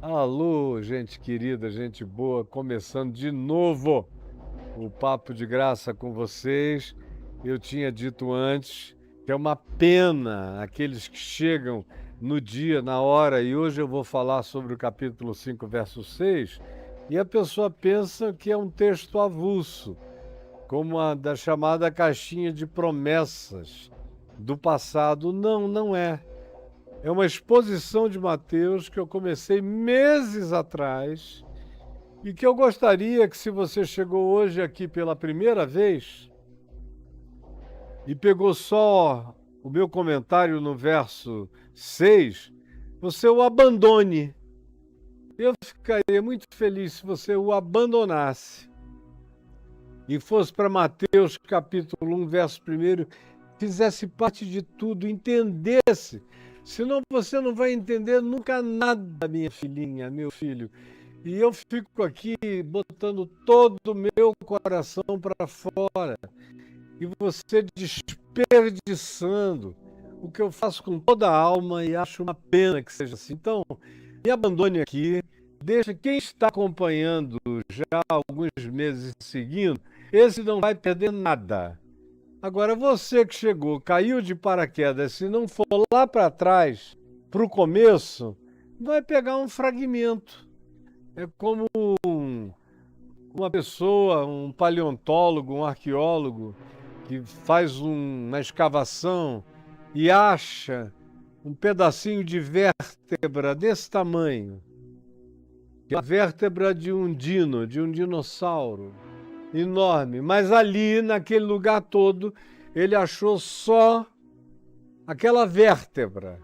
Alô, gente querida, gente boa, começando de novo o Papo de Graça com vocês. Eu tinha dito antes que é uma pena aqueles que chegam no dia, na hora, e hoje eu vou falar sobre o capítulo 5, verso 6, e a pessoa pensa que é um texto avulso, como a da chamada caixinha de promessas do passado. Não, não é. É uma exposição de Mateus que eu comecei meses atrás e que eu gostaria que, se você chegou hoje aqui pela primeira vez e pegou só o meu comentário no verso 6, você o abandone. Eu ficaria muito feliz se você o abandonasse e fosse para Mateus capítulo 1, verso 1, fizesse parte de tudo, entendesse. Senão você não vai entender nunca nada, minha filhinha, meu filho. E eu fico aqui botando todo o meu coração para fora e você desperdiçando o que eu faço com toda a alma e acho uma pena que seja assim. Então, me abandone aqui, deixa quem está acompanhando já há alguns meses seguindo, esse não vai perder nada. Agora, você que chegou, caiu de paraquedas, se não for lá para trás, para o começo, vai pegar um fragmento. É como uma pessoa, um paleontólogo, um arqueólogo, que faz uma escavação e acha um pedacinho de vértebra desse tamanho, que é a vértebra de um dino, de um dinossauro enorme, mas ali, naquele lugar todo, ele achou só aquela vértebra,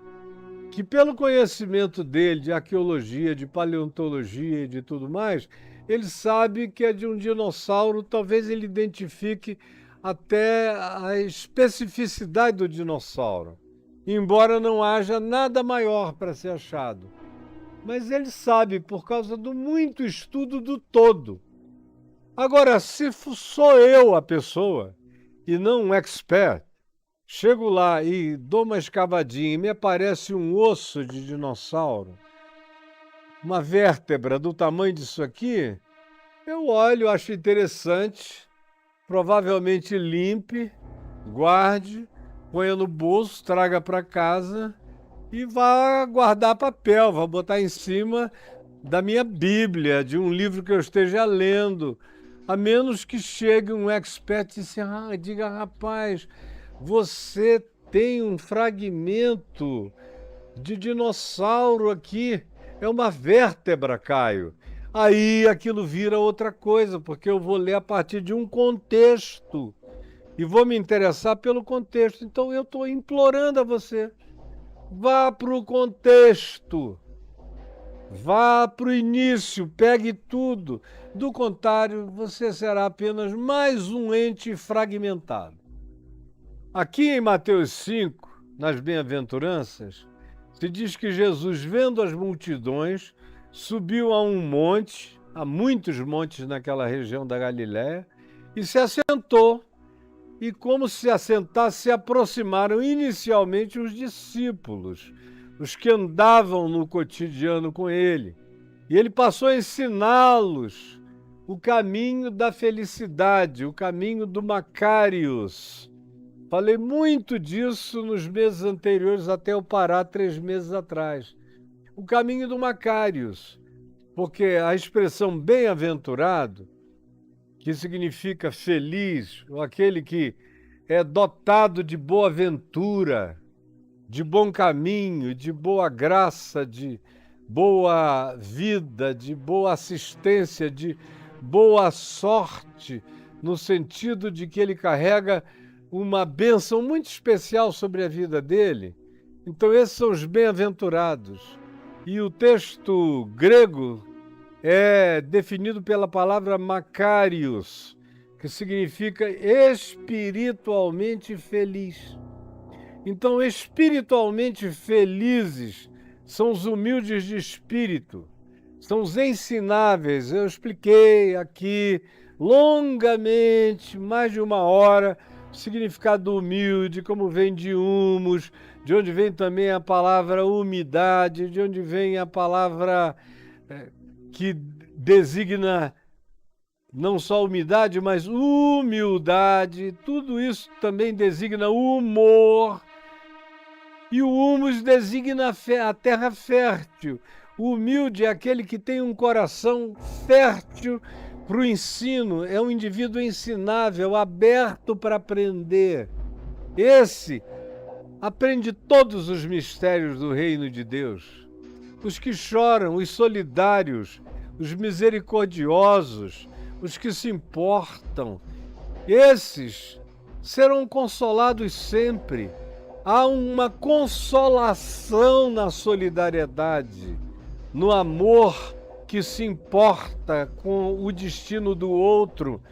que pelo conhecimento dele de arqueologia, de paleontologia e de tudo mais, ele sabe que é de um dinossauro, talvez ele identifique até a especificidade do dinossauro, embora não haja nada maior para ser achado. Mas ele sabe por causa do muito estudo do todo. Agora, se sou eu a pessoa e não um expert, chego lá e dou uma escavadinha e me aparece um osso de dinossauro, uma vértebra do tamanho disso aqui, eu olho, acho interessante, provavelmente limpe, guarde, ponha no bolso, traga para casa e vá guardar papel, vá botar em cima da minha Bíblia, de um livro que eu esteja lendo, a menos que chegue um expert e diga, rapaz, você tem um fragmento de dinossauro aqui, é uma vértebra, Caio. Aí aquilo vira outra coisa, porque eu vou ler a partir de um contexto e vou me interessar pelo contexto. Então eu estou implorando a você, vá para o contexto. Vá para o início, pegue tudo. Do contrário, você será apenas mais um ente fragmentado. Aqui em Mateus 5, nas bem-aventuranças, se diz que Jesus, vendo as multidões, subiu a um monte, há muitos montes naquela região da Galiléia, e se assentou. E como se assentasse, se aproximaram inicialmente os discípulos, os que andavam no cotidiano com ele. E ele passou a ensiná-los o caminho da felicidade, o caminho do Macários. Falei muito disso nos meses anteriores, até eu parar 3 meses atrás. O caminho do Macários, porque a expressão bem-aventurado, que significa feliz, ou aquele que é dotado de boa ventura, de bom caminho, de boa graça, de boa vida, de boa assistência, de boa sorte, no sentido de que ele carrega uma bênção muito especial sobre a vida dele. Então, esses são os bem-aventurados. E o texto grego é definido pela palavra Macários, que significa espiritualmente feliz. Então, espiritualmente felizes são os humildes de espírito, são os ensináveis. Eu expliquei aqui longamente, mais de 1 hora, o significado do humilde, como vem de humus, de onde vem também a palavra umidade, de onde vem a palavra que designa não só umidade, mas humildade. Tudo isso também designa humor. E o humus designa a terra fértil. O humilde é aquele que tem um coração fértil para o ensino, é um indivíduo ensinável, aberto para aprender. Esse aprende todos os mistérios do reino de Deus. Os que choram, os solidários, os misericordiosos, os que se importam, esses serão consolados sempre. Há uma consolação na solidariedade, no amor que se importa com o destino do outro,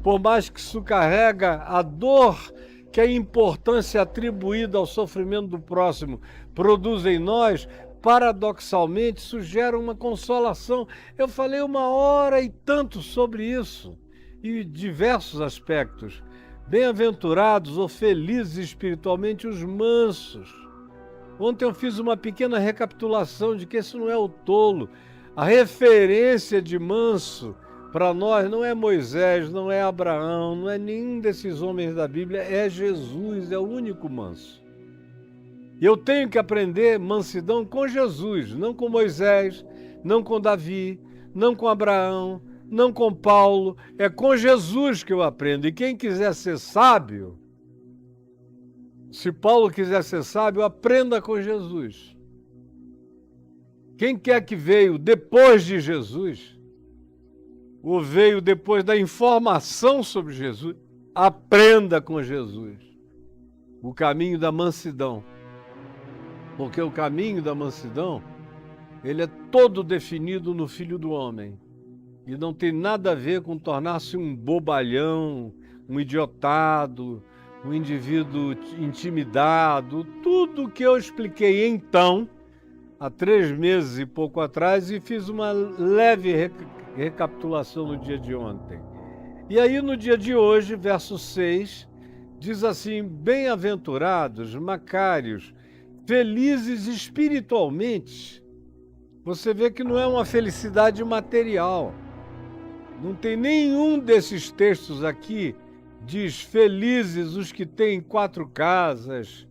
por mais que isso carrega a dor que a importância atribuída ao sofrimento do próximo produz em nós, paradoxalmente, isso gera uma consolação. Eu falei 1 hora e tanto sobre isso, e diversos aspectos. Bem-aventurados ou felizes espiritualmente os mansos. Ontem eu fiz uma pequena recapitulação de que esse não é o tolo. A referência de manso para nós não é Moisés, não é Abraão, não é nenhum desses homens da Bíblia, é Jesus, é o único manso. E eu tenho que aprender mansidão com Jesus, não com Moisés, não com Davi, não com Abraão, não com Paulo, é com Jesus que eu aprendo. E quem quiser ser sábio, se Paulo quiser ser sábio, aprenda com Jesus. Quem quer que veio depois de Jesus, ou veio depois da informação sobre Jesus, aprenda com Jesus. O caminho da mansidão. Porque o caminho da mansidão, ele é todo definido no Filho do Homem. E não tem nada a ver com tornar-se um bobalhão, um idiotado, um indivíduo intimidado. Tudo que eu expliquei então, há 3 meses e pouco atrás, e fiz uma leve recapitulação no dia de ontem. E aí no dia de hoje, verso 6, diz assim: bem-aventurados, macários, felizes espiritualmente. Você vê que não é uma felicidade material. Não tem nenhum desses textos aqui diz felizes os que têm 4 casas,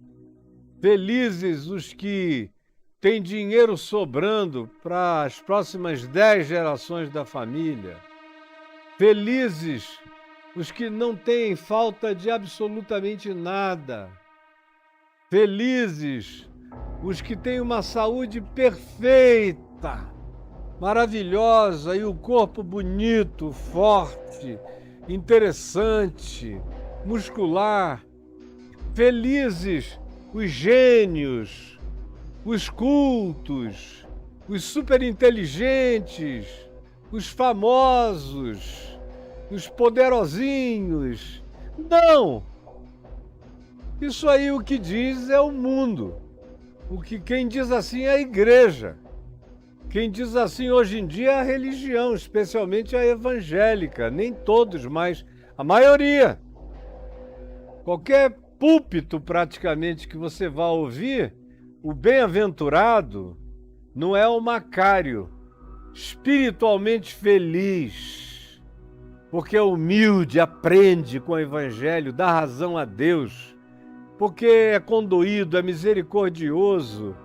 felizes os que têm dinheiro sobrando para as próximas 10 gerações da família, felizes os que não têm falta de absolutamente nada, felizes os que têm uma saúde perfeita, maravilhosa e o corpo bonito, forte, interessante, muscular. Felizes os gênios, os cultos, os superinteligentes, os famosos, os poderosinhos. Não! Isso aí o que diz é o mundo. Quem diz assim é a igreja. Quem diz assim hoje em dia é a religião, especialmente a evangélica. Nem todos, mas a maioria. Qualquer púlpito praticamente que você vá ouvir, o bem-aventurado não é o macário, espiritualmente feliz, porque é humilde, aprende com o evangelho, dá razão a Deus, porque é condoído, é misericordioso,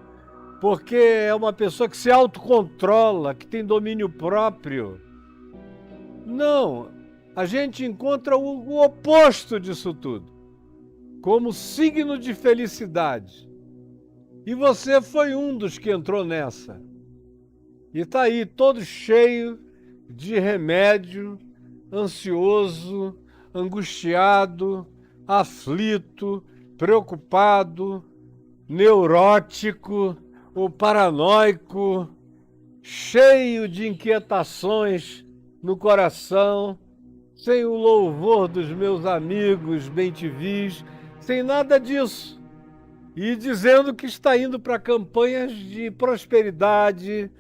porque é uma pessoa que se autocontrola, que tem domínio próprio. Não, a gente encontra o oposto disso tudo, como signo de felicidade. E você foi um dos que entrou nessa. E está aí todo cheio de remédio, ansioso, angustiado, aflito, preocupado, neurótico ou paranoico, cheio de inquietações no coração, sem o louvor dos meus amigos bem-te-vis, sem nada disso. E dizendo que está indo para campanhas de prosperidade,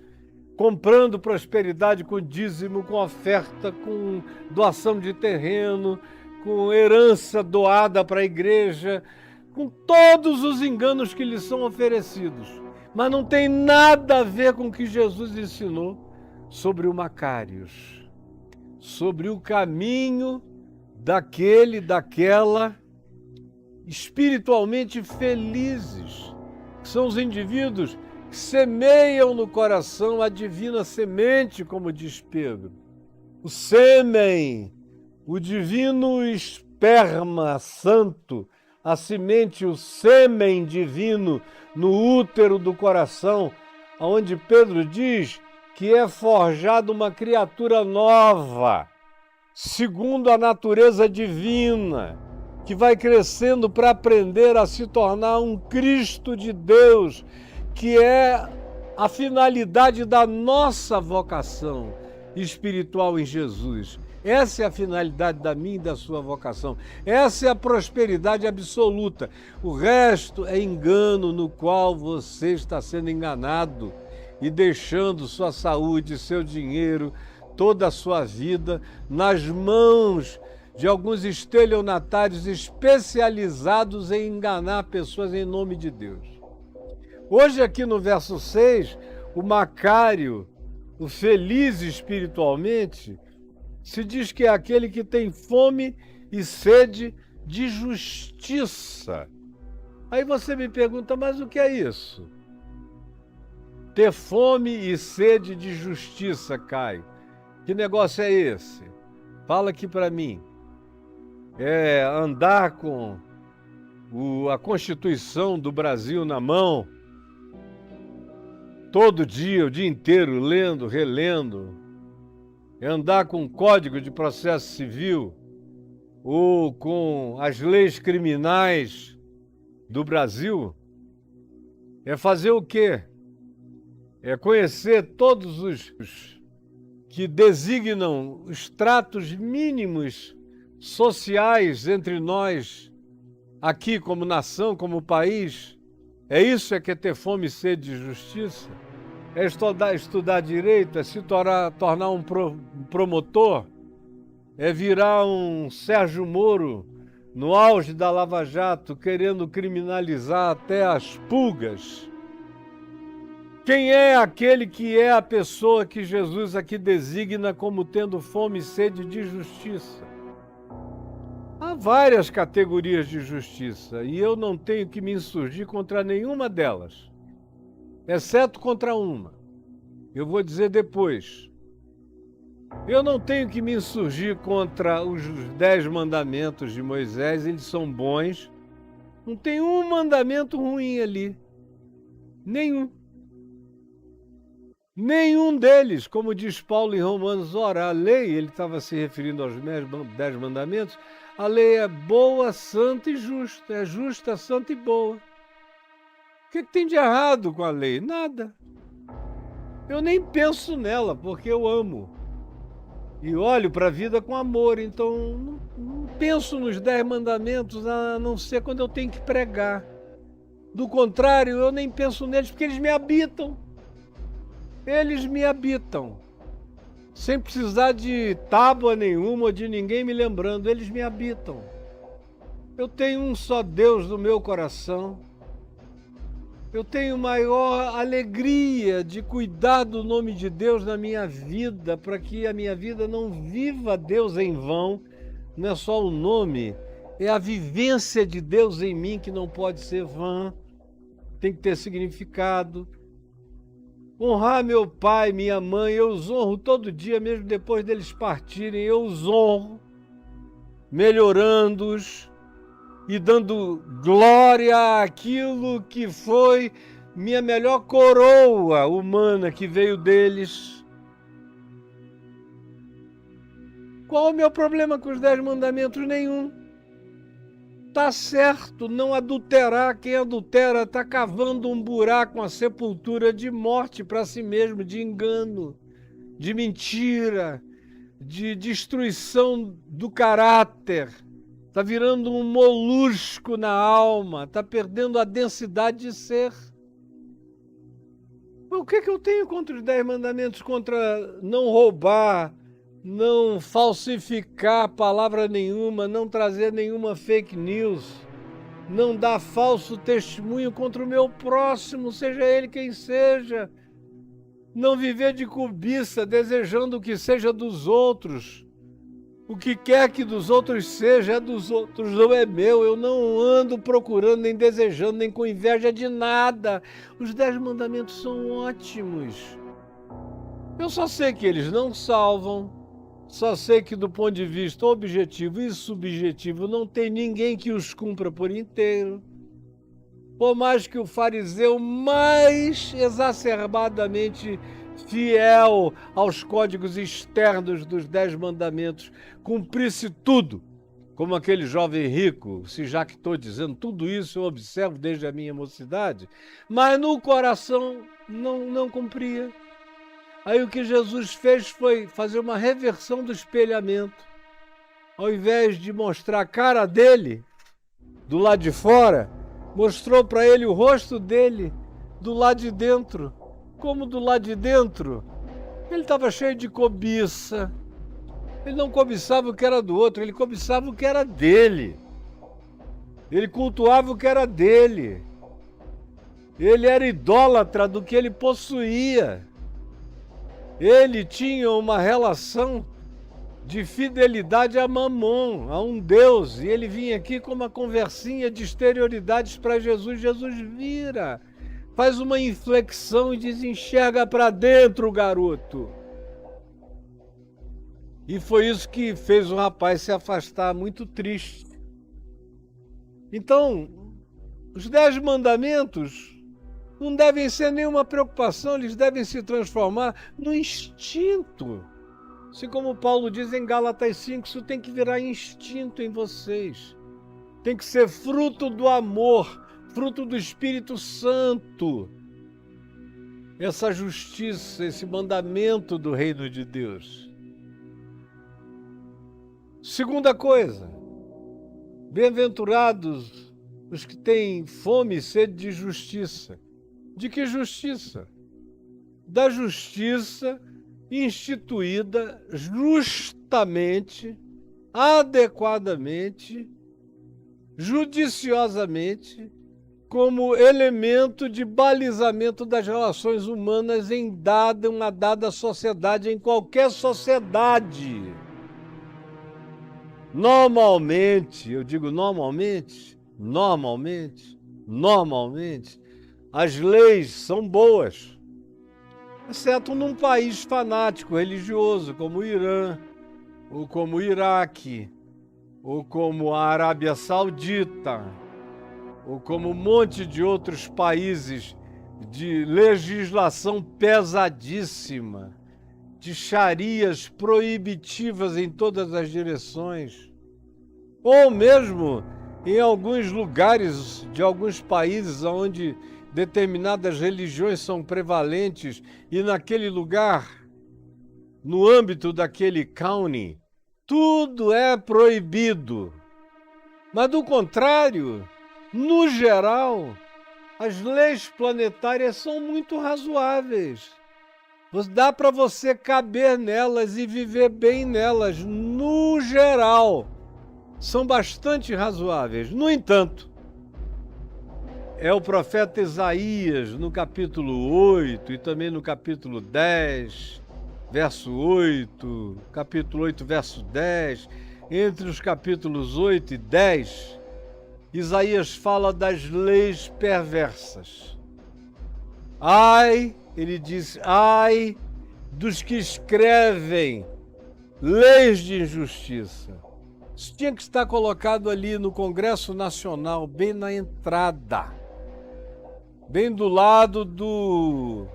comprando prosperidade com dízimo, com oferta, com doação de terreno, com herança doada para a igreja, com todos os enganos que lhes são oferecidos. Mas não tem nada a ver com o que Jesus ensinou. sobre o Macários, sobre o caminho daquela espiritualmente felizes, que são os indivíduos que semeiam no coração a divina semente, como diz Pedro. O sêmen, o divino esperma santo, a semente, o sêmen divino no útero do coração, onde Pedro diz que é forjada uma criatura nova, segundo a natureza divina, que vai crescendo para aprender a se tornar um Cristo de Deus, que é a finalidade da nossa vocação espiritual em Jesus. Essa é a finalidade da minha e da sua vocação. Essa é a prosperidade absoluta. O resto é engano no qual você está sendo enganado e deixando sua saúde, seu dinheiro, toda a sua vida nas mãos de alguns estelionatários especializados em enganar pessoas em nome de Deus. Hoje aqui no verso 6, o Macário, o feliz espiritualmente, se diz que é aquele que tem fome e sede de justiça. Aí você me pergunta, mas o que é isso? Ter fome e sede de justiça, Caio. Que negócio é esse? Fala aqui para mim. É andar com a Constituição do Brasil na mão, todo dia, o dia inteiro, lendo, relendo. É andar com o Código de Processo Civil ou com as leis criminais do Brasil? É fazer o quê? É conhecer todos os que designam os tratos mínimos sociais entre nós, aqui como nação, como país. É isso que é ter fome e sede de justiça? É estudar direito? É se tornar um promotor? É virar um Sérgio Moro no auge da Lava Jato, querendo criminalizar até as pulgas? Quem é aquele que é a pessoa que Jesus aqui designa como tendo fome e sede de justiça? Há várias categorias de justiça e eu não tenho que me insurgir contra nenhuma delas, exceto contra uma. Eu vou dizer depois. Eu não tenho que me insurgir contra os 10 mandamentos de Moisés, eles são bons. Não tem um mandamento ruim ali. Nenhum. Nenhum deles, como diz Paulo em Romanos, ora, a lei, ele estava se referindo aos 10 mandamentos, a lei é boa, santa e justa. É justa, santa e boa. O que tem de errado com a lei? Nada. Eu nem penso nela, porque eu amo. E olho para a vida com amor, então não penso nos 10 mandamentos, a não ser quando eu tenho que pregar. Do contrário, eu nem penso neles, porque eles me habitam. Eles me habitam. Sem precisar de tábua nenhuma ou de ninguém me lembrando, eles me habitam. Eu tenho um só Deus no meu coração. Eu tenho maior alegria de cuidar do nome de Deus na minha vida, para que a minha vida não viva Deus em vão. Não é só o nome, é a vivência de Deus em mim que não pode ser vã, tem que ter significado. Honrar meu pai, minha mãe, eu os honro todo dia, mesmo depois deles partirem, eu os honro, melhorando-os e dando glória àquilo que foi minha melhor coroa humana que veio deles. Qual o meu problema com os 10 mandamentos? Nenhum. Tá certo, não adulterar. Quem adultera está cavando um buraco, uma sepultura de morte para si mesmo, de engano, de mentira, de destruição do caráter. Está virando um molusco na alma, está perdendo a densidade de ser. O que eu tenho contra os 10 mandamentos? Contra não roubar, não falsificar palavra nenhuma, não trazer nenhuma fake news, não dar falso testemunho contra o meu próximo, seja ele quem seja. Não viver de cobiça, desejando o que seja dos outros. O que quer que dos outros seja, é dos outros, não é meu. Eu não ando procurando, nem desejando, nem com inveja de nada. Os 10 mandamentos são ótimos. Eu só sei que eles não salvam. Só sei que do ponto de vista objetivo e subjetivo não tem ninguém que os cumpra por inteiro. Por mais que o fariseu mais exacerbadamente fiel aos códigos externos dos 10 mandamentos cumprisse tudo, como aquele jovem rico se jactou dizendo, tudo isso eu observo desde a minha mocidade, mas no coração não cumpria. Aí o que Jesus fez foi fazer uma reversão do espelhamento. Ao invés de mostrar a cara dele do lado de fora, mostrou para ele o rosto dele do lado de dentro. Como do lado de dentro, ele estava cheio de cobiça. Ele não cobiçava o que era do outro, ele cobiçava o que era dele. Ele cultuava o que era dele. Ele era idólatra do que ele possuía. Ele tinha uma relação de fidelidade a Mamon, a um Deus, e ele vinha aqui com uma conversinha de exterioridades para Jesus. Jesus vira, faz uma inflexão e diz, enxerga para dentro, garoto. E foi isso que fez o rapaz se afastar, muito triste. Então, os 10 mandamentos não devem ser nenhuma preocupação, eles devem se transformar no instinto. Assim como Paulo diz em Gálatas 5, isso tem que virar instinto em vocês. Tem que ser fruto do amor, fruto do Espírito Santo. Essa justiça, esse mandamento do reino de Deus. Segunda coisa, bem-aventurados os que têm fome e sede de justiça. De que justiça? Da justiça instituída justamente, adequadamente, judiciosamente, como elemento de balizamento das relações humanas em uma dada sociedade, em qualquer sociedade. Normalmente, eu digo normalmente, as leis são boas, exceto num país fanático, religioso, como o Irã, ou como o Iraque, ou como a Arábia Saudita, ou como um monte de outros países de legislação pesadíssima, de xarias proibitivas em todas as direções, ou mesmo em alguns lugares de alguns países onde determinadas religiões são prevalentes e naquele lugar, no âmbito daquele county, tudo é proibido. Mas do contrário, no geral, as leis planetárias são muito razoáveis. Dá para você caber nelas e viver bem nelas, no geral. São bastante razoáveis. No entanto, é o profeta Isaías, no capítulo 8 e também no capítulo 10, verso 8, capítulo 8, verso 10, entre os capítulos 8 e 10, Isaías fala das leis perversas. Ai, ele diz, ai dos que escrevem leis de injustiça. Isso tinha que estar colocado ali no Congresso Nacional, bem na entrada, bem do lado do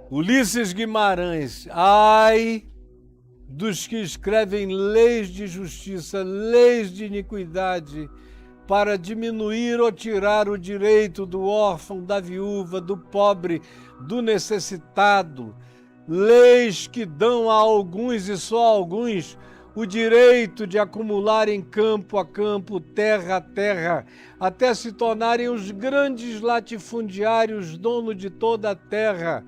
Ulisses Guimarães. Ai dos que escrevem leis de justiça, leis de iniquidade, para diminuir ou tirar o direito do órfão, da viúva, do pobre, do necessitado. Leis que dão a alguns e só a alguns o direito de acumularem campo a campo, terra a terra, até se tornarem os grandes latifundiários, dono de toda a terra.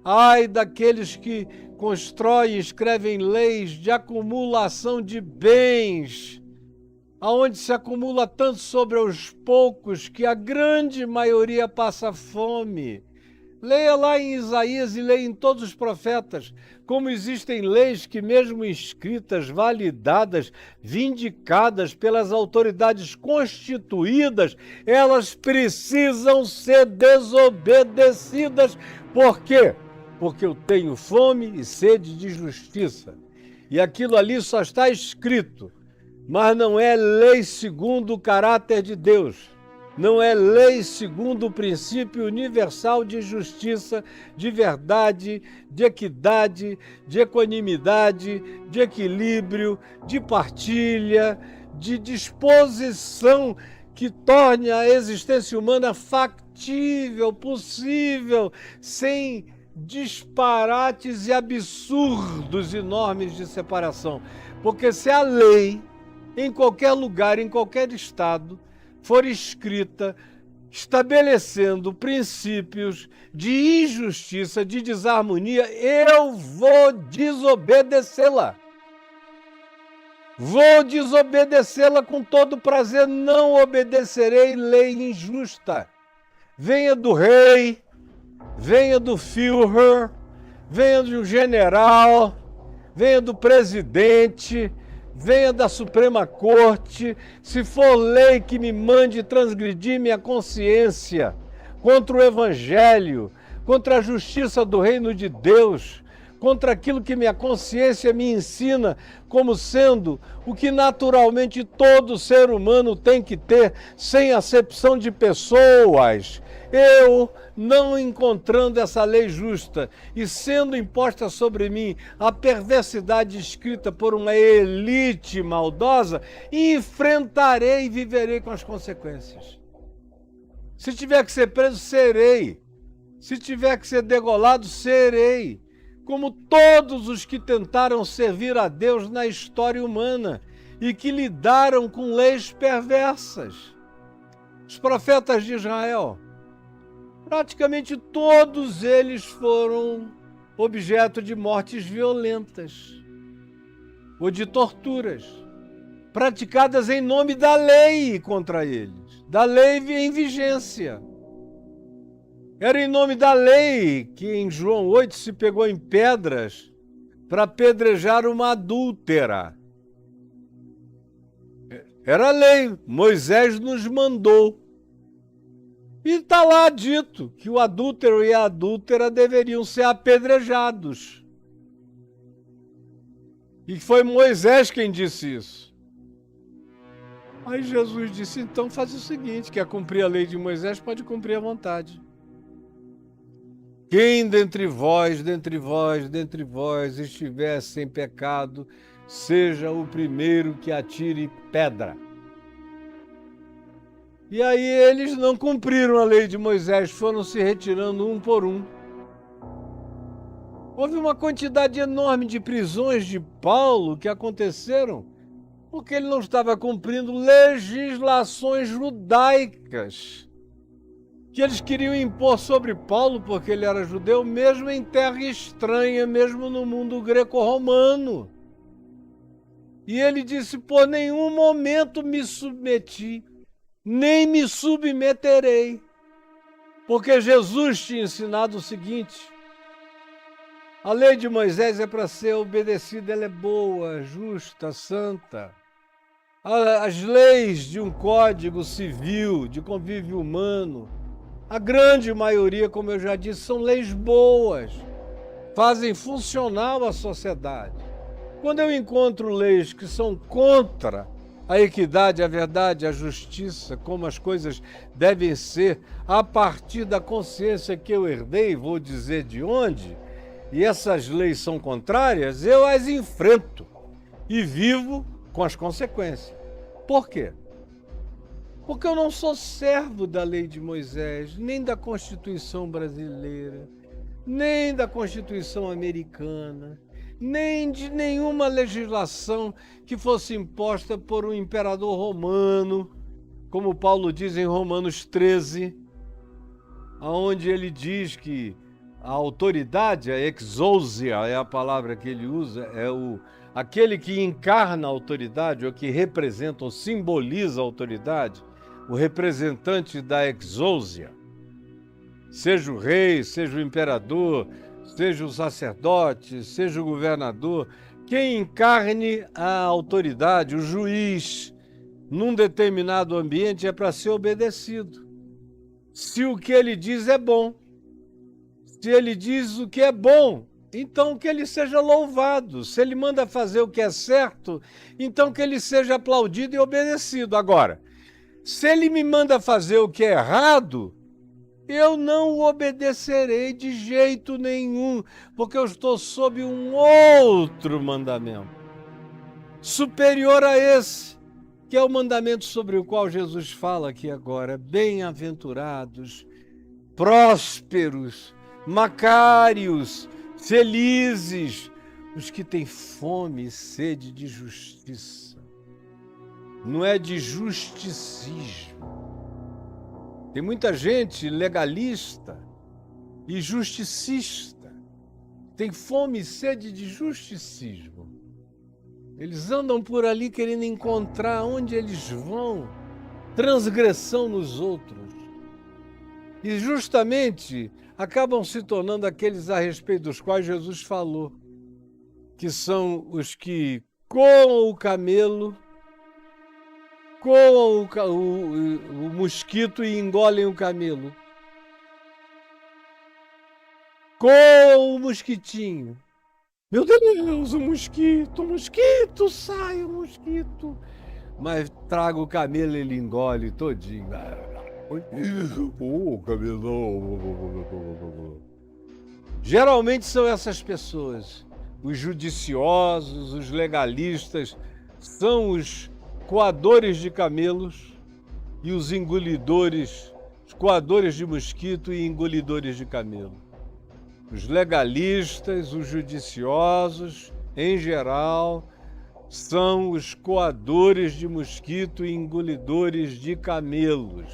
Ai daqueles que constroem e escrevem leis de acumulação de bens, aonde se acumula tanto sobre os poucos que a grande maioria passa fome. Leia lá em Isaías e leia em todos os profetas como existem leis que, mesmo escritas, validadas, vindicadas pelas autoridades constituídas, elas precisam ser desobedecidas. Por quê? Porque eu tenho fome e sede de justiça. E aquilo ali só está escrito, mas não é lei segundo o caráter de Deus. Não é lei segundo o princípio universal de justiça, de verdade, de equidade, de equanimidade, de equilíbrio, de partilha, de disposição que torne a existência humana factível, possível, sem disparates e absurdos enormes de separação. Porque se a lei, em qualquer lugar, em qualquer estado, for escrita estabelecendo princípios de injustiça, de desarmonia, eu vou desobedecê-la. Vou desobedecê-la com todo prazer, não obedecerei lei injusta. Venha do rei, venha do Führer, venha do general, venha do presidente, venha da Suprema Corte, se for lei que me mande transgredir minha consciência contra o Evangelho, contra a justiça do reino de Deus, contra aquilo que minha consciência me ensina como sendo o que naturalmente todo ser humano tem que ter, sem acepção de pessoas. Eu, não encontrando essa lei justa e sendo imposta sobre mim a perversidade escrita por uma elite maldosa, enfrentarei e viverei com as consequências. Se tiver que ser preso, serei. Se tiver que ser degolado, serei. Como todos os que tentaram servir a Deus na história humana e que lidaram com leis perversas. Os profetas de Israel, praticamente todos eles foram objeto de mortes violentas ou de torturas, praticadas em nome da lei contra eles, da lei em vigência. Era em nome da lei que em João 8 se pegou em pedras para apedrejar uma adúltera. Era a lei, Moisés nos mandou. E está lá dito que o adúltero e a adúltera deveriam ser apedrejados. E foi Moisés quem disse isso. Aí Jesus disse, então faz o seguinte, quer cumprir a lei de Moisés, pode cumprir à vontade. Quem dentre vós estiver sem pecado, seja o primeiro que atire pedra. E aí eles não cumpriram a lei de Moisés, foram se retirando um por um. Houve uma quantidade enorme de prisões de Paulo que aconteceram porque ele não estava cumprindo legislações judaicas que eles queriam impor sobre Paulo porque ele era judeu, mesmo em terra estranha, mesmo no mundo greco-romano. E ele disse, por nenhum momento me submeti, nem me submeterei. Porque Jesus tinha ensinado o seguinte, a lei de Moisés é para ser obedecida, ela é boa, justa, santa. As leis de um código civil, de convívio humano, a grande maioria, como eu já disse, são leis boas, fazem funcional a sociedade. Quando eu encontro leis que são contra a equidade, a verdade, a justiça, como as coisas devem ser, a partir da consciência que eu herdei, vou dizer de onde, e essas leis são contrárias, eu as enfrento e vivo com as consequências. Por quê? Porque eu não sou servo da lei de Moisés, nem da Constituição brasileira, nem da Constituição americana, nem de nenhuma legislação que fosse imposta por um imperador romano, como Paulo diz em Romanos 13, onde ele diz que a autoridade, a exousia é a palavra que ele usa, é aquele que encarna a autoridade, ou que representa ou simboliza a autoridade, o representante da exousia. seja o rei, seja o imperador, seja o sacerdote, seja o governador, quem encarne a autoridade, o juiz, num determinado ambiente é para ser obedecido. Se o que ele diz é bom, se ele diz o que é bom, então que ele seja louvado. Se ele manda fazer o que é certo, então que ele seja aplaudido e obedecido. Agora, se ele me manda fazer o que é errado, eu não o obedecerei de jeito nenhum, porque eu estou sob um outro mandamento, superior a esse, que é o mandamento sobre o qual Jesus fala aqui agora. Bem-aventurados, prósperos, macários, felizes, os que têm fome e sede de justiça. Não é de justicismo. Tem muita gente legalista e justicista. Tem fome e sede de justicismo. Eles andam por ali querendo encontrar onde eles vão transgressão nos outros. E justamente acabam se tornando aqueles a respeito dos quais Jesus falou, que são os que coam o camelo, coam o mosquito e engolem o camelo. Coam o mosquitinho. Meu Deus, o mosquito, sai o mosquito. Mas traga o camelo e ele engole todinho. Camelão. Geralmente são essas pessoas, os judiciosos, os legalistas, são os coadores de camelos e os engolidores, os coadores de mosquito e engolidores de camelo. Os legalistas, os judiciosos, em geral, são os coadores de mosquito e engolidores de camelos.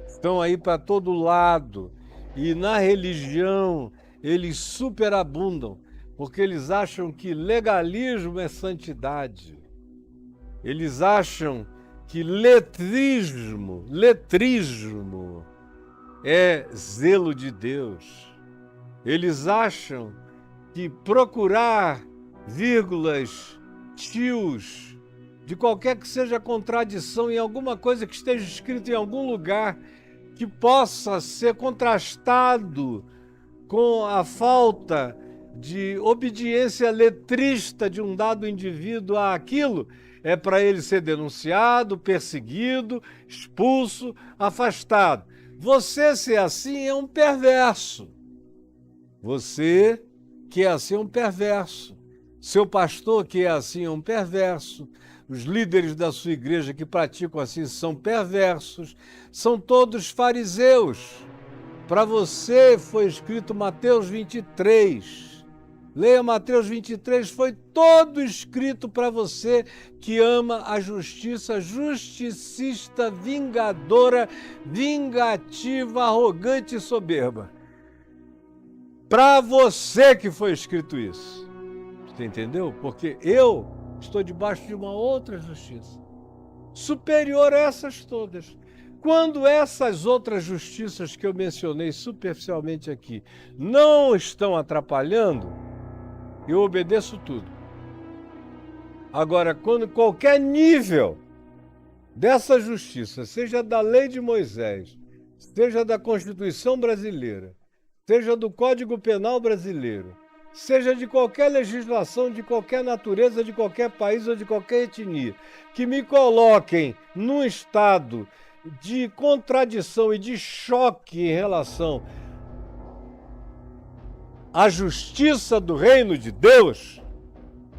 Estão aí para todo lado. E na religião eles superabundam, porque eles acham que legalismo é santidade. Eles acham que letrismo é zelo de Deus. Eles acham que procurar vírgulas, tios, de qualquer que seja a contradição em alguma coisa que esteja escrito em algum lugar que possa ser contrastado com a falta de obediência letrista de um dado indivíduo àquilo, é para ele ser denunciado, perseguido, expulso, afastado. Você ser assim é um perverso. Você que é assim é um perverso. Seu pastor que é assim é um perverso. Os líderes da sua igreja que praticam assim são perversos. São todos fariseus. Para você foi escrito Mateus 23. Leia Mateus 23, foi todo escrito para você que ama a justiça, justicista, vingadora, vingativa, arrogante e soberba. Para você que foi escrito isso. Você entendeu? Porque eu estou debaixo de uma outra justiça, superior a essas todas. Quando essas outras justiças que eu mencionei superficialmente aqui não estão atrapalhando, eu obedeço tudo. Agora, quando qualquer nível dessa justiça, seja da lei de Moisés, seja da Constituição brasileira, seja do Código Penal brasileiro, seja de qualquer legislação, de qualquer natureza, de qualquer país ou de qualquer etnia, que me coloquem num estado de contradição e de choque em relação à justiça do reino de Deus,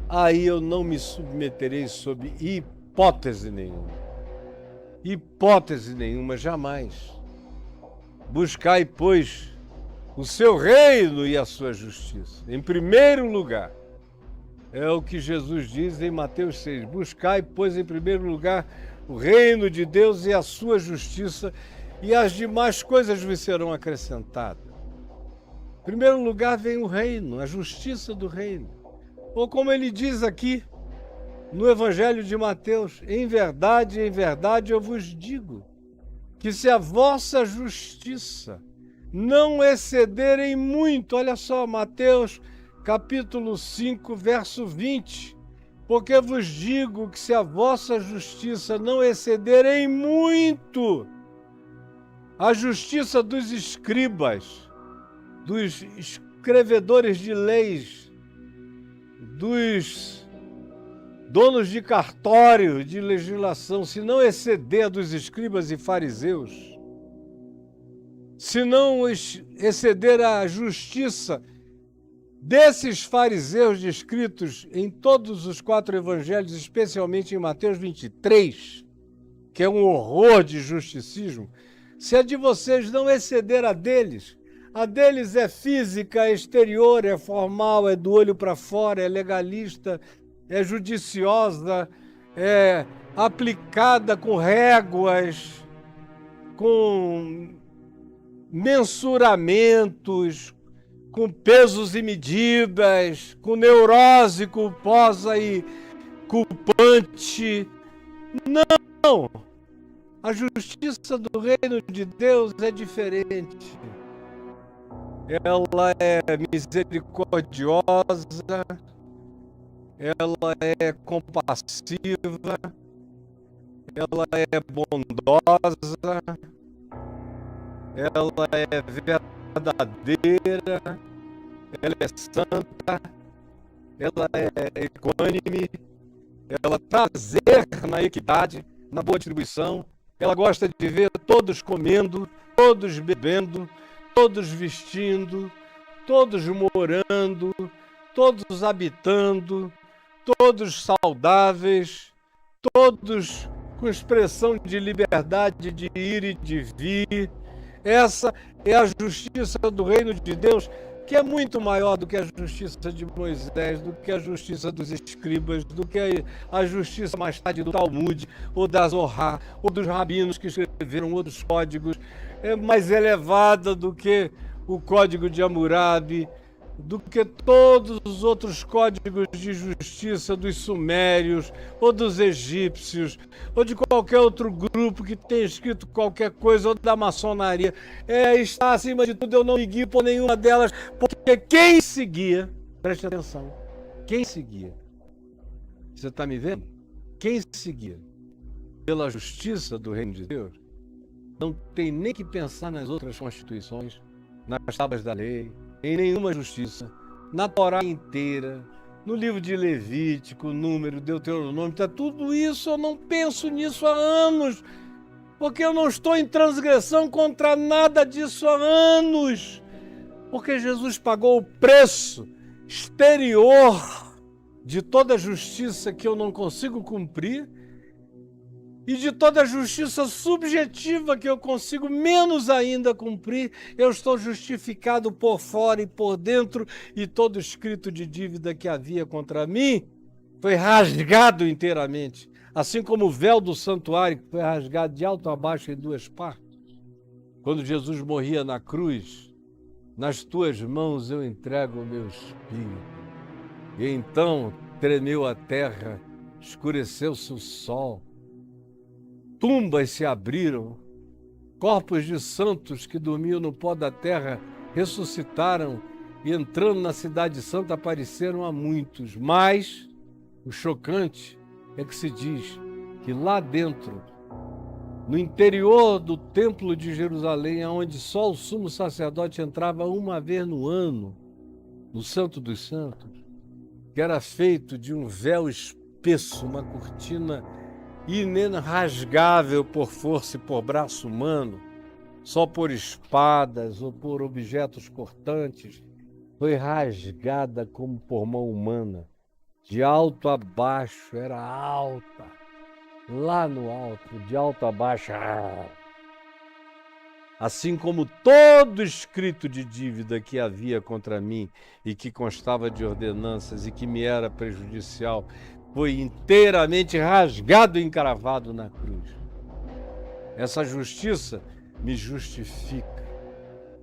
aí eu não me submeterei sob hipótese nenhuma. Hipótese nenhuma, jamais. Buscai, pois, o seu reino e a sua justiça. Em primeiro lugar, é o que Jesus diz em Mateus 6. Buscai, pois, em primeiro lugar, o reino de Deus e a sua justiça, e as demais coisas vos serão acrescentadas. Em primeiro lugar vem o reino, a justiça do reino. Ou como ele diz aqui, no Evangelho de Mateus, em verdade eu vos digo, que se a vossa justiça não excederem muito. Olha só, Mateus capítulo 5, verso 20. Porque vos digo que se a vossa justiça não exceder em muito a justiça dos escribas, dos escrevedores de leis, dos donos de cartório de legislação, se não exceder a dos escribas e fariseus, se não exceder a justiça desses fariseus descritos em todos os 4 evangelhos, especialmente em Mateus 23, que é um horror de justicismo, se a de vocês não exceder a deles é física, é exterior, é formal, é do olho para fora, é legalista, é judiciosa, é aplicada com réguas, com mensuramentos, com pesos e medidas, com neurose culposa e culpante. Não! A justiça do reino de Deus é diferente. Ela é misericordiosa, ela é compassiva, ela é bondosa, ela é verdadeira, ela é santa, ela é equânime, ela traz prazer na equidade, na boa distribuição, ela gosta de ver todos comendo, todos bebendo, todos vestindo, todos morando, todos habitando, todos saudáveis, todos com expressão de liberdade de ir e de vir. Essa é a justiça do reino de Deus, que é muito maior do que a justiça de Moisés, do que a justiça dos escribas, do que a justiça mais tarde do Talmud, ou da Zorá, ou dos rabinos que escreveram outros códigos. É mais elevada do que o Código de Hammurabi, do que todos os outros códigos de justiça dos sumérios, ou dos egípcios, ou de qualquer outro grupo que tenha escrito qualquer coisa, ou da maçonaria. Está acima de tudo, eu não me guio por nenhuma delas, porque quem seguia, preste atenção, quem seguia, você está me vendo? Quem seguia pela justiça do reino de Deus, não tem nem que pensar nas outras constituições, nas tábuas da lei, em nenhuma justiça, na Torá inteira, no livro de Levítico, Número, Deuteronômio, tudo isso eu não penso nisso há anos, porque eu não estou em transgressão contra nada disso há anos, porque Jesus pagou o preço exterior de toda a justiça que eu não consigo cumprir, e de toda a justiça subjetiva que eu consigo menos ainda cumprir. Eu estou justificado por fora e por dentro, e todo escrito de dívida que havia contra mim foi rasgado inteiramente, assim como o véu do santuário que foi rasgado de alto a baixo em 2 partes. Quando Jesus morria na cruz, nas tuas mãos eu entrego o meu espírito. E então tremeu a terra, escureceu-se o sol, tumbas se abriram, corpos de santos que dormiam no pó da terra ressuscitaram e, entrando na cidade santa, apareceram a muitos. Mas o chocante é que se diz que lá dentro, no interior do templo de Jerusalém, onde só o sumo sacerdote entrava uma vez no ano, no Santo dos Santos, que era feito de um véu espesso, uma cortina inenrasgável por força e por braço humano, só por espadas ou por objetos cortantes, foi rasgada como por mão humana, de alto a baixo, era alta, lá no alto, de alto a baixo, assim como todo escrito de dívida que havia contra mim e que constava de ordenanças e que me era prejudicial, foi inteiramente rasgado e encravado na cruz. Essa justiça me justifica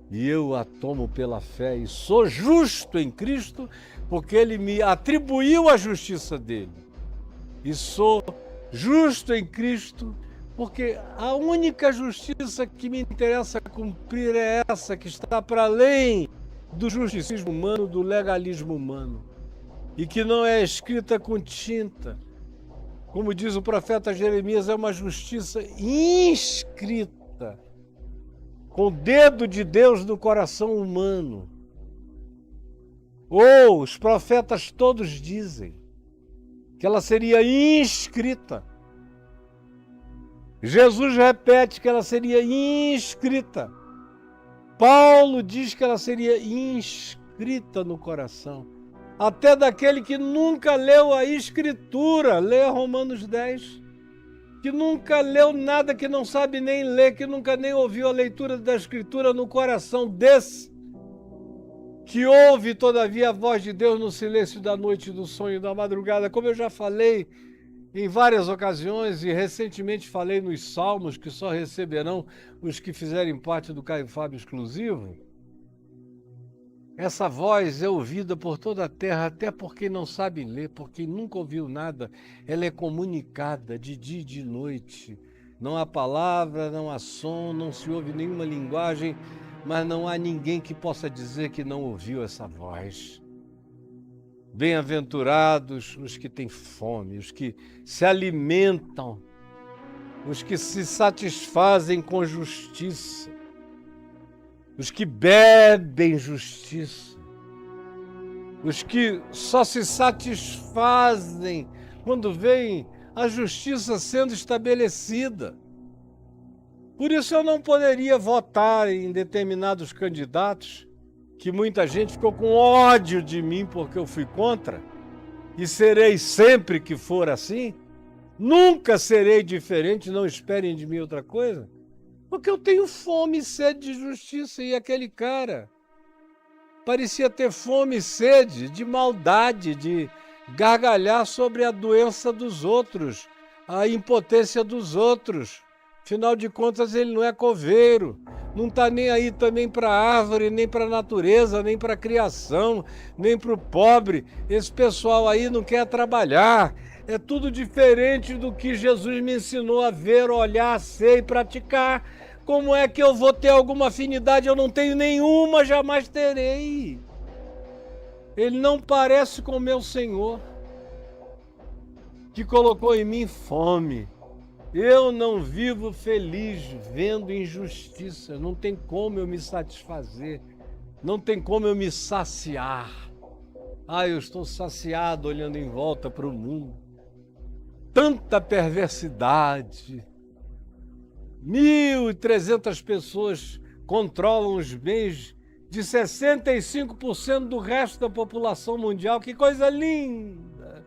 e eu a tomo pela fé e sou justo em Cristo porque Ele me atribuiu a justiça dele. E sou justo em Cristo Porque a única justiça que me interessa cumprir é essa, que está para além do justicismo humano, do legalismo humano, e que não é escrita com tinta. Como diz o profeta Jeremias, é uma justiça inscrita com o dedo de Deus no coração humano. Ou os profetas todos dizem que ela seria inscrita. Jesus repete que ela seria inscrita. Paulo diz que ela seria inscrita no coração. Até daquele que nunca leu a Escritura, lê Romanos 10, que nunca leu nada, que não sabe nem ler, que nunca nem ouviu a leitura da Escritura no coração desse, que ouve todavia a voz de Deus no silêncio da noite, do sonho da madrugada, como eu já falei em várias ocasiões e recentemente falei nos Salmos, que só receberão os que fizerem parte do Caio Fábio exclusivo. Essa voz é ouvida por toda a terra, até por quem não sabe ler, por quem nunca ouviu nada. Ela é comunicada de dia e de noite. Não há palavra, não há som, não se ouve nenhuma linguagem, mas não há ninguém que possa dizer que não ouviu essa voz. Bem-aventurados os que têm fome, os que se alimentam, os que se satisfazem com justiça, os que bebem justiça, os que só se satisfazem quando veem a justiça sendo estabelecida. Por isso eu não poderia votar em determinados candidatos, que muita gente ficou com ódio de mim porque eu fui contra, e serei sempre que for assim. Nunca serei diferente, não esperem de mim outra coisa. Porque eu tenho fome e sede de justiça, e aquele cara parecia ter fome e sede de maldade, de gargalhar sobre a doença dos outros, a impotência dos outros. Afinal de contas, ele não é coveiro, não está nem aí também para a árvore, nem para a natureza, nem para a criação, nem para o pobre. Esse pessoal aí não quer trabalhar. É tudo diferente do que Jesus me ensinou a ver, olhar, ser e praticar. Como é que eu vou ter alguma afinidade? Eu não tenho nenhuma, jamais terei. Ele não parece com o meu Senhor, que colocou em mim fome. Eu não vivo feliz vendo injustiça. Não tem como eu me satisfazer. Não tem como eu me saciar. Eu estou saciado olhando em volta para o mundo. Tanta perversidade. 1.300 pessoas controlam os bens de 65% do resto da população mundial. Que coisa linda!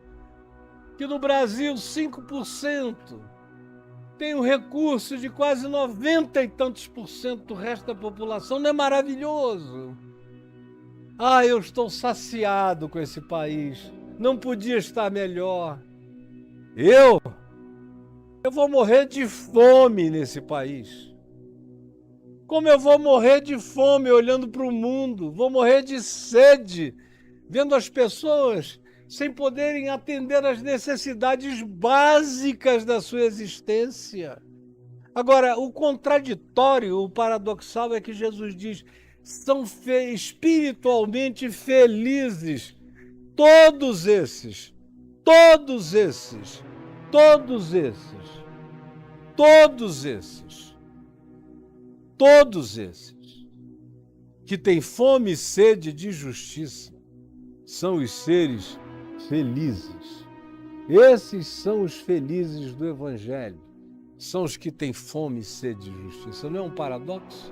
Que no Brasil 5% tem um recurso de quase 90 e tantos por cento do resto da população. Não é maravilhoso? Eu estou saciado com esse país. Não podia estar melhor. Eu vou morrer de fome nesse país. Como eu vou morrer de fome olhando para o mundo? Vou morrer de sede, vendo as pessoas sem poderem atender às necessidades básicas da sua existência. Agora, o contraditório, o paradoxal é que Jesus diz: são espiritualmente felizes todos esses que têm fome e sede de justiça. São os seres felizes. Esses são os felizes do Evangelho. São os que têm fome e sede de justiça. Não é um paradoxo?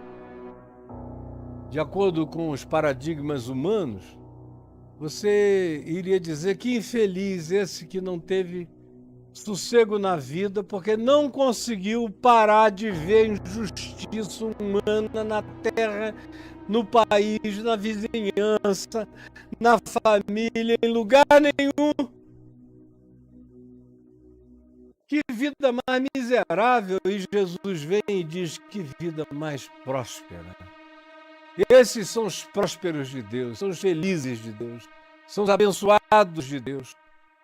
De acordo com os paradigmas humanos, você iria dizer que infeliz esse que não teve sossego na vida porque não conseguiu parar de ver injustiça humana na terra, no país, na vizinhança, na família, em lugar nenhum. Que vida mais miserável! E Jesus vem e diz: que vida mais próspera. Esses são os prósperos de Deus, são os felizes de Deus, são os abençoados de Deus,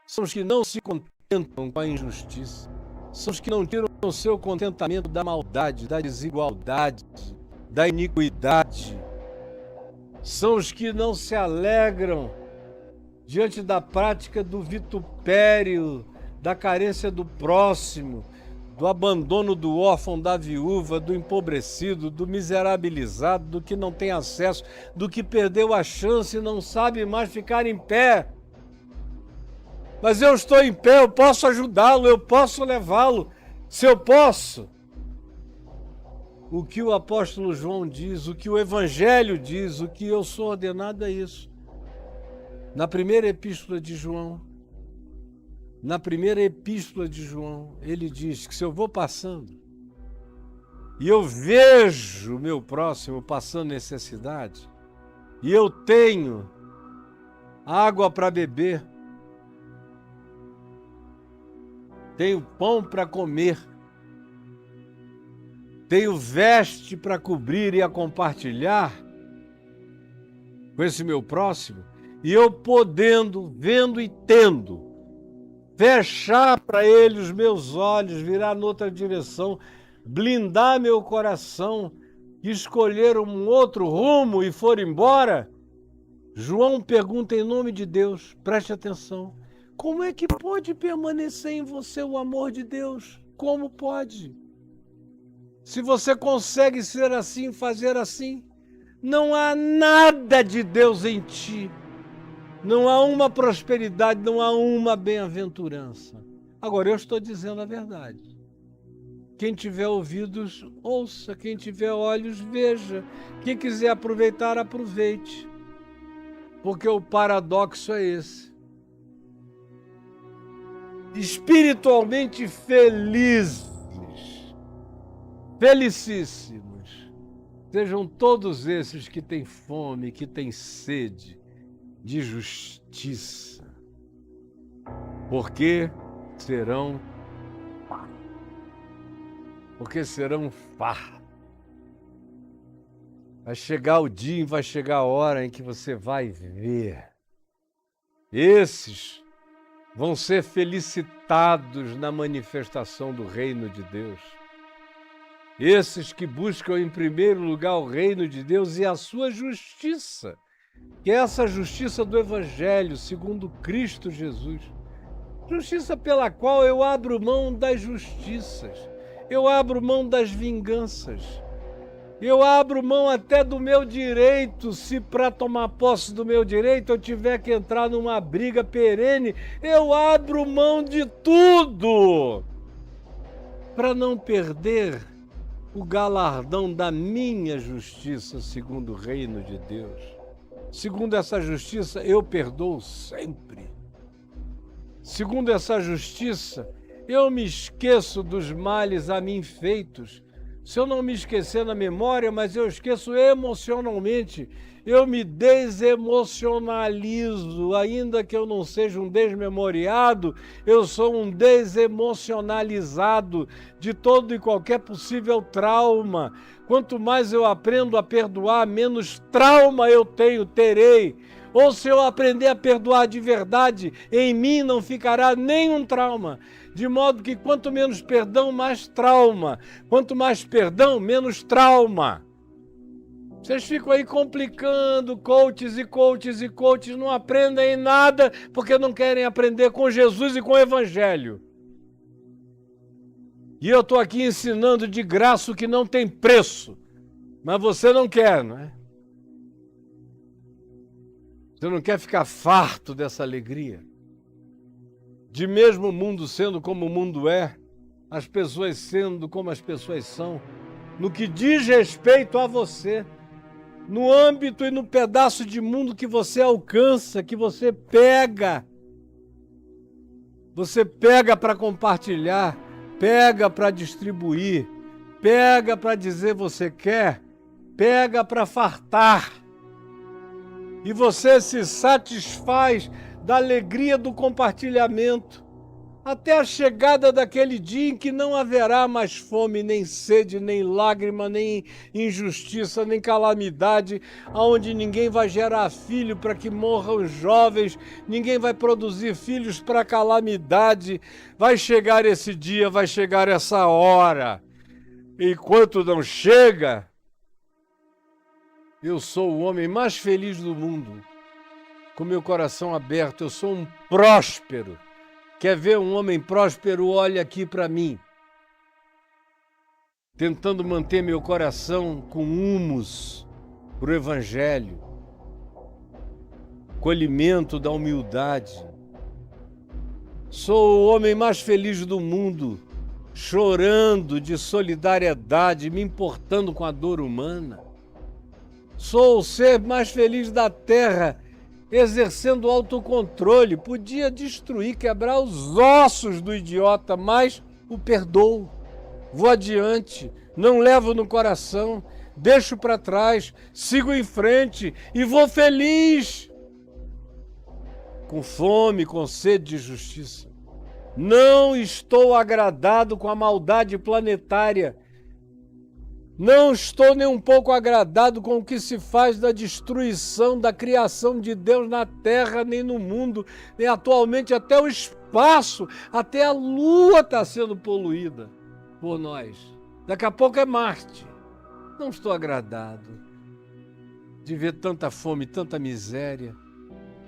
são os que não se contentam com a injustiça, são os que não tiram o seu contentamento da maldade, da desigualdade, da iniquidade. São os que não se alegram diante da prática do vitupério, da carência do próximo, do abandono do órfão, da viúva, do empobrecido, do miserabilizado, do que não tem acesso, do que perdeu a chance e não sabe mais ficar em pé. Mas eu estou em pé, eu posso ajudá-lo, eu posso levá-lo, se eu posso. O que o apóstolo João diz, o que o Evangelho diz, o que eu sou ordenado é isso. Na primeira epístola de João, ele diz que se eu vou passando e eu vejo o meu próximo passando necessidade e eu tenho água para beber, tenho pão para comer, tenho veste para cobrir e a compartilhar com esse meu próximo, e eu podendo, vendo e tendo, fechar para ele os meus olhos, virar noutra direção, blindar meu coração, escolher um outro rumo e for embora, João pergunta em nome de Deus, preste atenção, como é que pode permanecer em você o amor de Deus? Como pode? Se você consegue ser assim, fazer assim, não há nada de Deus em ti. Não há uma prosperidade, não há uma bem-aventurança. Agora, eu estou dizendo a verdade. Quem tiver ouvidos, ouça. Quem tiver olhos, veja. Quem quiser aproveitar, aproveite. Porque o paradoxo é esse. Espiritualmente felizes, felicíssimos, sejam todos esses que têm fome, que têm sede de justiça, porque serão fartos. Vai chegar o dia, vai chegar a hora em que você vai ver. Esses vão ser felicitados na manifestação do reino de Deus. Esses que buscam em primeiro lugar o reino de Deus e a sua justiça, que é essa justiça do Evangelho, segundo Cristo Jesus. Justiça pela qual eu abro mão das justiças, eu abro mão das vinganças, eu abro mão até do meu direito, se para tomar posse do meu direito eu tiver que entrar numa briga perene, eu abro mão de tudo para não perder o galardão da minha justiça, segundo o reino de Deus. Segundo essa justiça, eu perdoo sempre. Segundo essa justiça, eu me esqueço dos males a mim feitos. Se eu não me esquecer na memória, mas eu esqueço emocionalmente, eu me desemocionalizo, ainda que eu não seja um desmemoriado, eu sou um desemocionalizado de todo e qualquer possível trauma. Quanto mais eu aprendo a perdoar, menos trauma eu terei. Ou se eu aprender a perdoar de verdade, em mim não ficará nenhum trauma. De modo que quanto menos perdão, mais trauma. Quanto mais perdão, menos trauma. Vocês ficam aí complicando, coaches, não aprendem nada porque não querem aprender com Jesus e com o Evangelho. E eu estou aqui ensinando de graça o que não tem preço. Mas você não quer, não é? Você não quer ficar farto dessa alegria? De mesmo o mundo sendo como o mundo é, as pessoas sendo como as pessoas são, no que diz respeito a você, no âmbito e no pedaço de mundo que você alcança, que você pega para compartilhar, pega para distribuir, pega para dizer você quer, pega para fartar. E você se satisfaz da alegria do compartilhamento. até a chegada daquele dia em que não haverá mais fome, nem sede, nem lágrima, nem injustiça, nem calamidade, aonde ninguém vai gerar filho para que morram os jovens, ninguém vai produzir filhos para calamidade. Vai chegar esse dia, vai chegar essa hora. Enquanto não chega, eu sou o homem mais feliz do mundo, com meu coração aberto, eu sou um próspero. Quer ver um homem próspero? Olha aqui para mim. Tentando manter meu coração com humus para o Evangelho, com o alimento da humildade. Sou o homem mais feliz do mundo, chorando de solidariedade, me importando com a dor humana. Sou o ser mais feliz da terra, exercendo autocontrole. Podia destruir, quebrar os ossos do idiota, mas o perdoo. Vou adiante, não levo no coração, deixo para trás, sigo em frente e vou feliz. Com fome, com sede de justiça. Não estou agradado com a maldade planetária. Não estou nem um pouco agradado com o que se faz da destruição da criação de Deus na Terra, nem no mundo, nem atualmente até o espaço, até a Lua está sendo poluída por nós. Daqui a pouco é Marte. Não estou agradado de ver tanta fome, tanta miséria.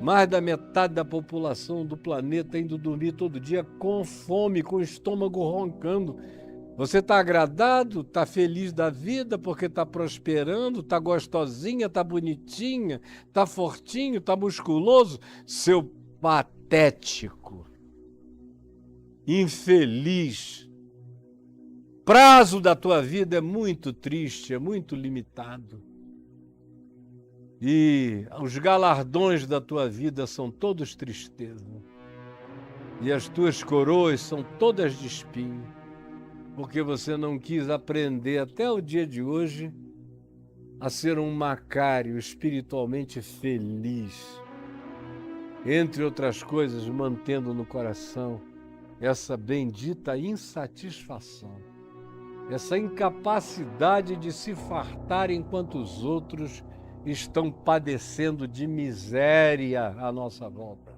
Mais da metade da população do planeta indo dormir todo dia com fome, com o estômago roncando. Você está agradado, está feliz da vida porque está prosperando, está gostosinha, está bonitinha, está fortinho, está musculoso? Seu patético, infeliz. Prazo da tua vida é muito triste, é muito limitado. E os galardões da tua vida são todos tristeza. E as tuas coroas são todas de espinho. Porque você não quis aprender até o dia de hoje a ser um Macário espiritualmente feliz. Entre outras coisas, mantendo no coração essa bendita insatisfação, essa incapacidade de se fartar enquanto os outros estão padecendo de miséria à nossa volta.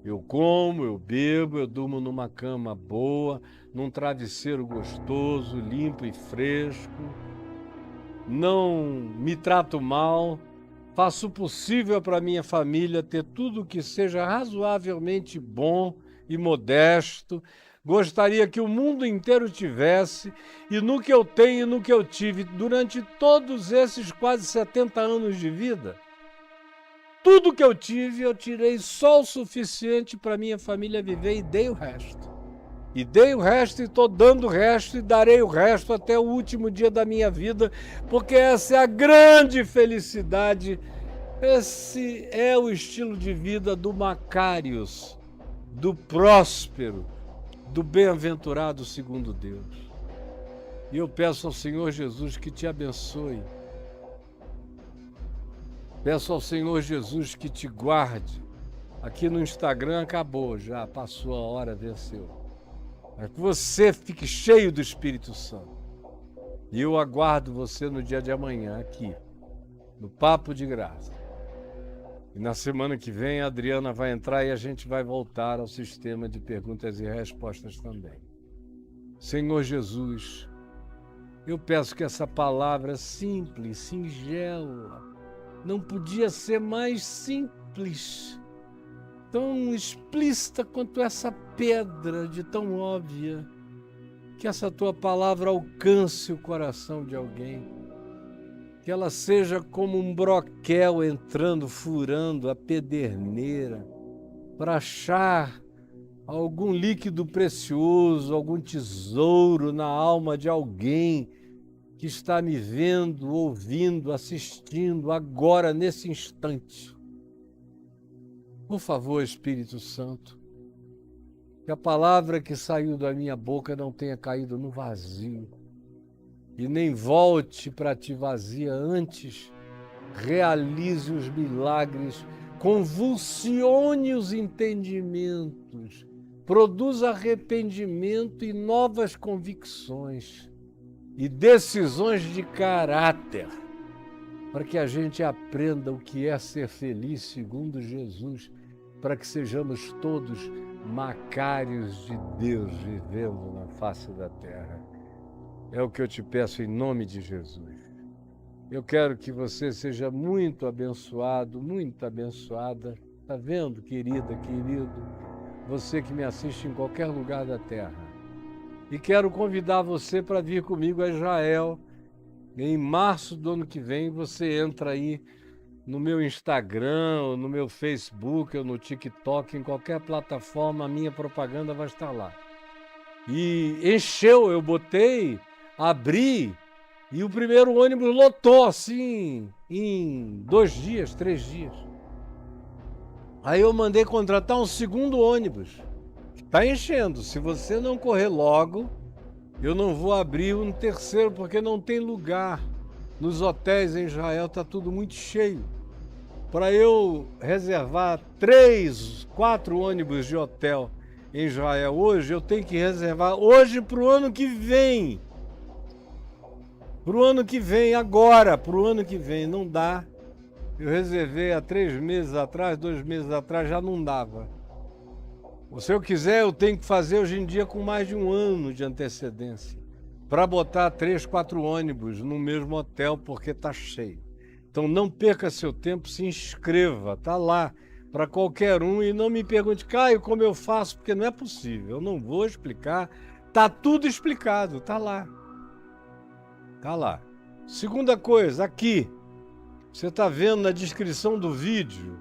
Eu como, eu bebo, eu durmo numa cama boa, num travesseiro gostoso, limpo e fresco. Não me trato mal, faço o possível para minha família ter tudo que seja razoavelmente bom e modesto. Gostaria que o mundo inteiro tivesse, e no que eu tenho e no que eu tive durante todos esses quase 70 anos de vida, tudo que eu tive, eu tirei só o suficiente para minha família viver e dei o resto. E dei o resto e estou dando o resto e darei o resto até o último dia da minha vida, porque essa é a grande felicidade. Esse é o estilo de vida do Macários, do próspero, do bem-aventurado segundo Deus. E eu peço ao Senhor Jesus que te abençoe. Peço ao Senhor Jesus que te guarde. Aqui no Instagram acabou já, passou a hora, venceu. Mas que você fique cheio do Espírito Santo. E eu aguardo você no dia de amanhã aqui, no Papo de Graça. E na semana que vem a Adriana vai entrar e a gente vai voltar ao sistema de perguntas e respostas também. Senhor Jesus, eu peço que essa palavra simples, singela, não podia ser mais simples, tão explícita quanto essa pedra de tão óbvia, que essa tua palavra alcance o coração de alguém, que ela seja como um broquel entrando, furando a pederneira, para achar algum líquido precioso, algum tesouro na alma de alguém que está me vendo, ouvindo, assistindo agora, nesse instante. Por favor, Espírito Santo, que a palavra que saiu da minha boca não tenha caído no vazio e nem volte para ti vazia, antes realize os milagres, convulsione os entendimentos, produz arrependimento e novas convicções e decisões de caráter, para que a gente aprenda o que é ser feliz segundo Jesus, para que sejamos todos macários de Deus vivendo na face da terra. É o que eu te peço em nome de Jesus. Eu quero que você seja muito abençoado, muito abençoada. Está vendo, querida, querido? Você que me assiste em qualquer lugar da terra. E quero convidar você para vir comigo a Israel. Em março do ano que vem, você entra aí no meu Instagram, ou no meu Facebook, ou no TikTok, em qualquer plataforma, a minha propaganda vai estar lá. E encheu, eu botei, abri, e o primeiro ônibus lotou assim, em 2 dias, 3 dias. Aí eu mandei contratar um segundo ônibus. Está enchendo. Se você não correr logo, eu não vou abrir um terceiro, porque não tem lugar. Nos hotéis em Israel está tudo muito cheio. Para eu reservar 3, 4 ônibus de hotel em Israel hoje, eu tenho que reservar hoje para o ano que vem. Para o ano que vem, agora, para o ano que vem. Não dá. Eu reservei há 3 meses atrás, 2 meses atrás, já não dava. Se eu quiser, eu tenho que fazer hoje em dia com mais de 1 ano de antecedência, para botar 3, 4 ônibus no mesmo hotel, porque está cheio. Então não perca seu tempo, se inscreva, está lá para qualquer um, e não me pergunte, Caio, como eu faço, porque não é possível, eu não vou explicar, está tudo explicado, está lá. Está lá. Segunda coisa, aqui, você está vendo na descrição do vídeo,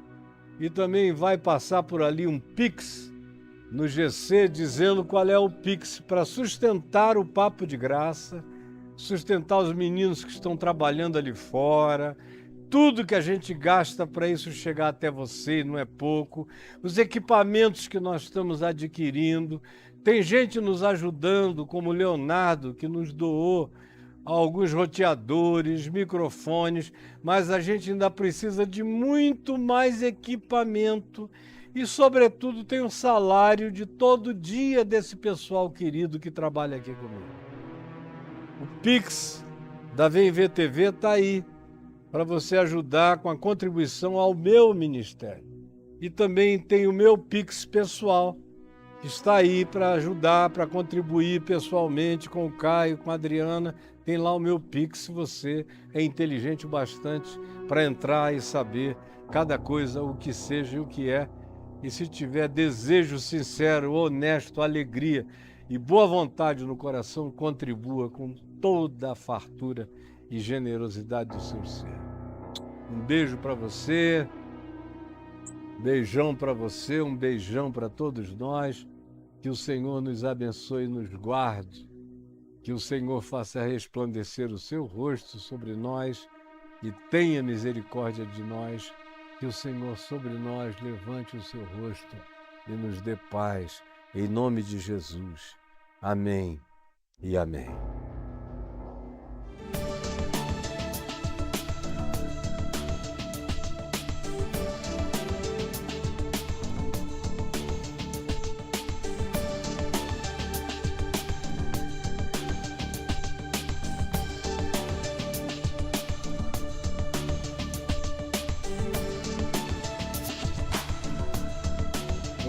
e também vai passar por ali um Pix, no GC, dizendo qual é o Pix para sustentar o Papo de Graça, sustentar os meninos que estão trabalhando ali fora, tudo que a gente gasta para isso chegar até você, e não é pouco, os equipamentos que nós estamos adquirindo, tem gente nos ajudando, como o Leonardo, que nos doou alguns roteadores, microfones, mas a gente ainda precisa de muito mais equipamento. E, sobretudo, tem o salário de todo dia desse pessoal querido que trabalha aqui comigo. O Pix da VMV TV está aí para você ajudar com a contribuição ao meu ministério. E também tem o meu Pix pessoal, que está aí para ajudar, para contribuir pessoalmente com o Caio, com a Adriana. Tem lá o meu Pix, se você é inteligente o bastante para entrar e saber cada coisa, o que seja e o que é. E se tiver desejo sincero, honesto, alegria e boa vontade no coração, contribua com toda a fartura e generosidade do seu ser. Um beijo para você, beijão para você, um beijão para todos nós. Que o Senhor nos abençoe e nos guarde. Que o Senhor faça resplandecer o seu rosto sobre nós e tenha misericórdia de nós. Que o Senhor sobre nós levante o seu rosto e nos dê paz, em nome de Jesus. Amém e amém.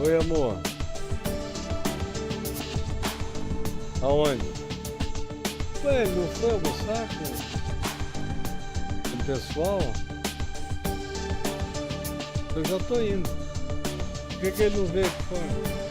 Oi, amor. Aonde? Ué, ele não foi almoçar com o pessoal? Eu já tô indo. Por que ele não veio aqui fora?